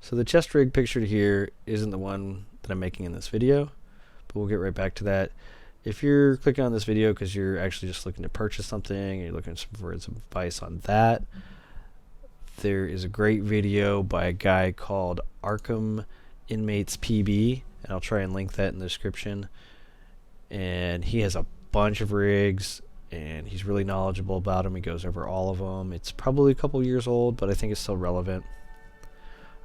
So the chest rig pictured here isn't the one that I'm making in this video, but we'll get right back to that. If you're clicking on this video because you're actually just looking to purchase something and you're looking for some advice on that, there is a great video by a guy called Arkham Inmates PB, and I'll try and link that in the description. And he has a bunch of rigs, and he's really knowledgeable about them. He goes over all of them. It's probably a couple years old, but I think it's still relevant.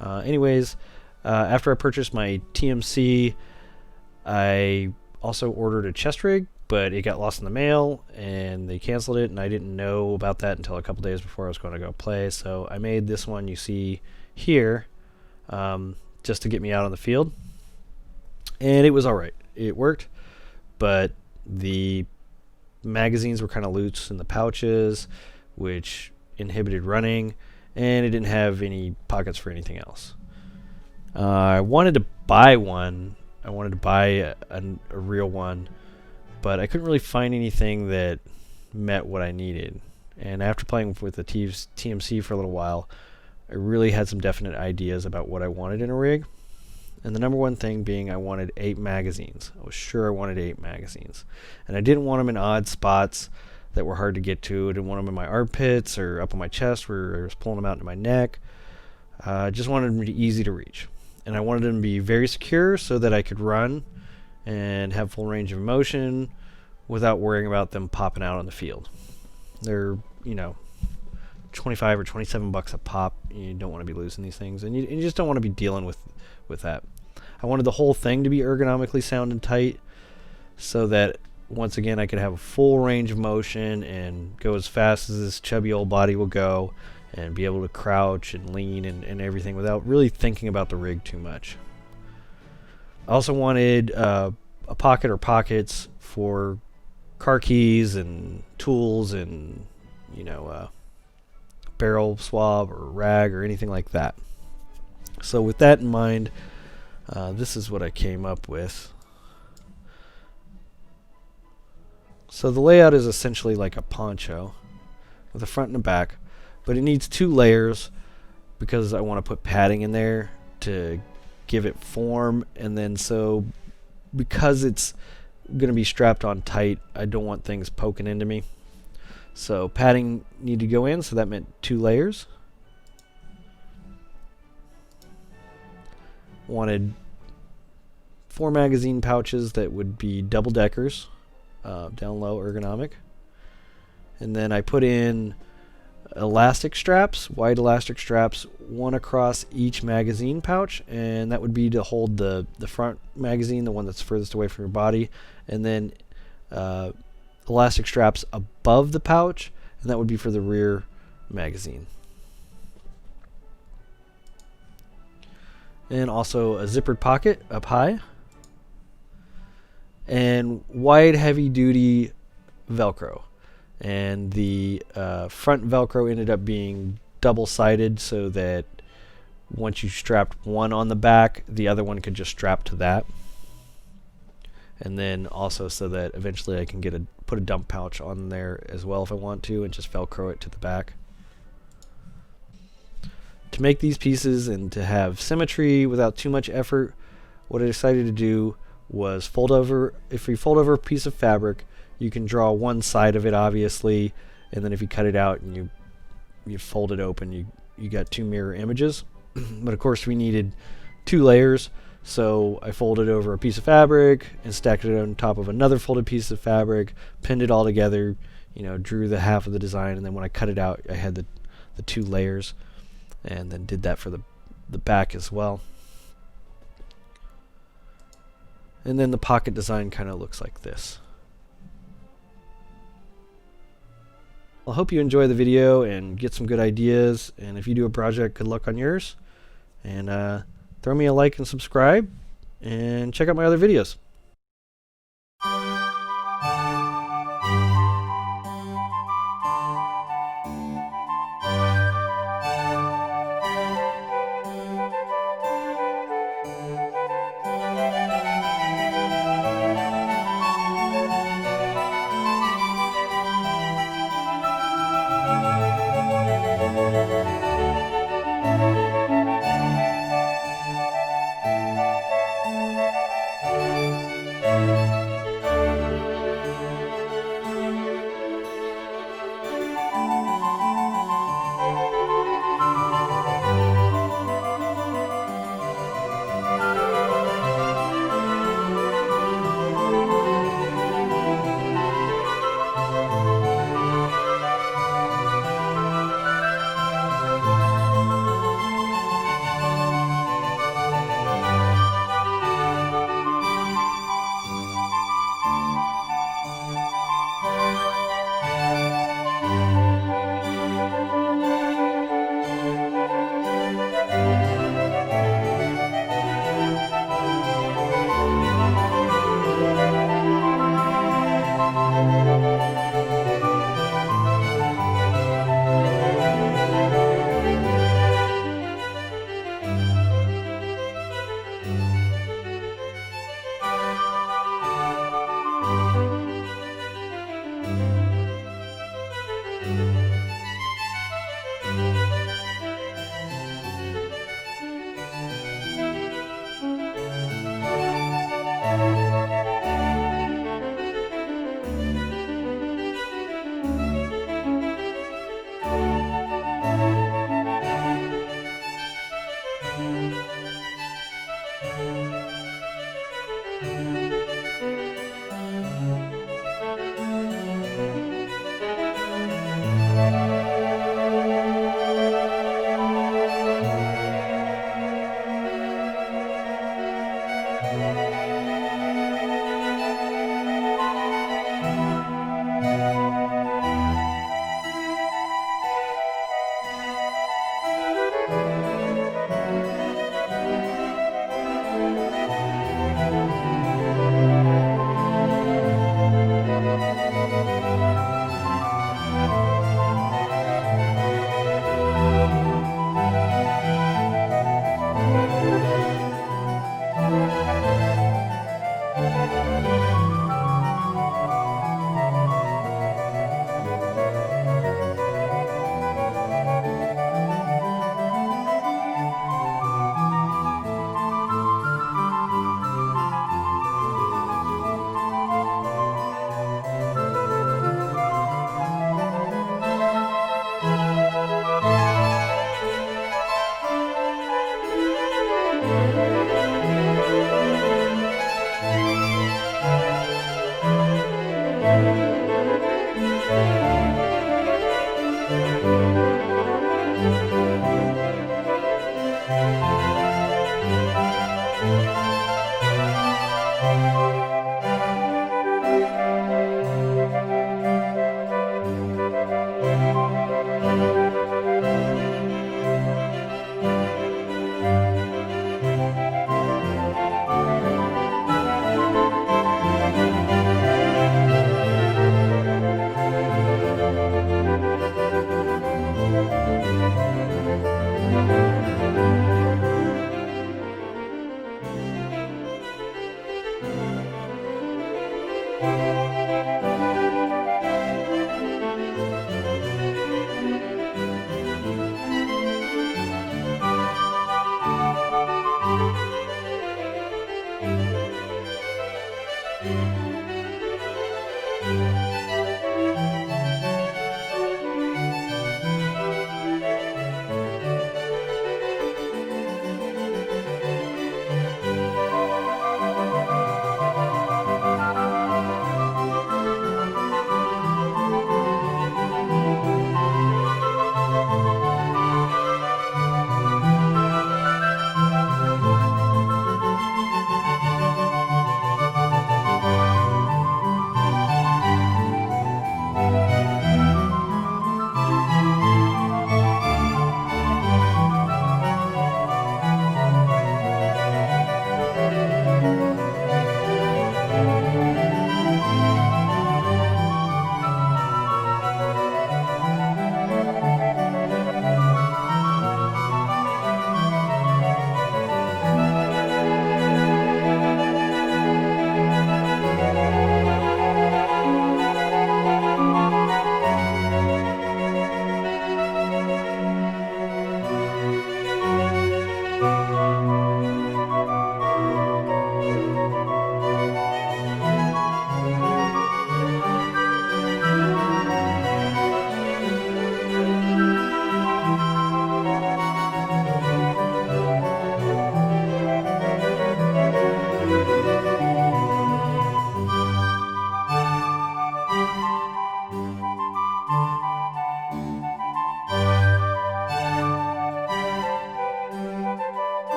Anyways, after I purchased my TMC, I also ordered a chest rig, but it got lost in the mail and they canceled it, and I didn't know about that until a couple days before I was going to go play. So I made this one you see here just to get me out on the field, and it was alright. It worked, but the magazines were kind of loose in the pouches, which inhibited running, and it didn't have any pockets for anything else. I wanted to buy one. I wanted to buy a real one, but I couldn't really find anything that met what I needed. And after playing with the TMC for a little while, I really had some definite ideas about what I wanted in a rig. And the number one thing being I wanted 8 magazines. I was sure I wanted 8 magazines. And I didn't want them in odd spots that were hard to get to. I didn't want them in my armpits or up on my chest where I was pulling them out into my neck. I just wanted them to be easy to reach. And I wanted them to be very secure so that I could run and have full range of motion without worrying about them popping out on the field. They're, 25 or 27 bucks a pop. You don't want to be losing these things, and you just don't want to be dealing with that. I wanted the whole thing to be ergonomically sound and tight so that once again I could have a full range of motion and go as fast as this chubby old body will go, and be able to crouch and lean and everything without really thinking about the rig too much. I also wanted a pocket or pockets for car keys and tools and barrel swab or rag or anything like that. So with that in mind, this is what I came up with. So the layout is essentially like a poncho with a front and a back, but it needs 2 layers because I want to put padding in there to give it form, and then so because it's going to be strapped on tight, I don't want things poking into me. So padding needed to go in, so that meant 2 layers. Wanted 4 magazine pouches that would be double deckers, down low, ergonomic. And then I put in elastic straps, wide elastic straps, 1 across each magazine pouch, and that would be to hold the front magazine, the one that's furthest away from your body, and then elastic straps above the pouch, and that would be for the rear magazine. And also a zippered pocket up high, and wide heavy duty Velcro. And the front Velcro ended up being double-sided so that once you strapped one on the back, the other one could just strap to that. And then also so that eventually I can put a dump pouch on there as well if I want to, and just Velcro it to the back. To make these pieces and to have symmetry without too much effort, what I decided to do was fold over. If you fold over a piece of fabric, you can draw one side of it obviously, and then if you cut it out and you fold it open, you got 2 mirror images. But of course we needed 2 layers, so I folded over a piece of fabric and stacked it on top of another folded piece of fabric, pinned it all together, drew the half of the design, and then when I cut it out I had the 2 layers, and then did that for the back as well. And then the pocket design kind of looks like this. I hope you enjoy the video and get some good ideas, and if you do a project, good luck on yours. And throw me a like and subscribe, and check out my other videos.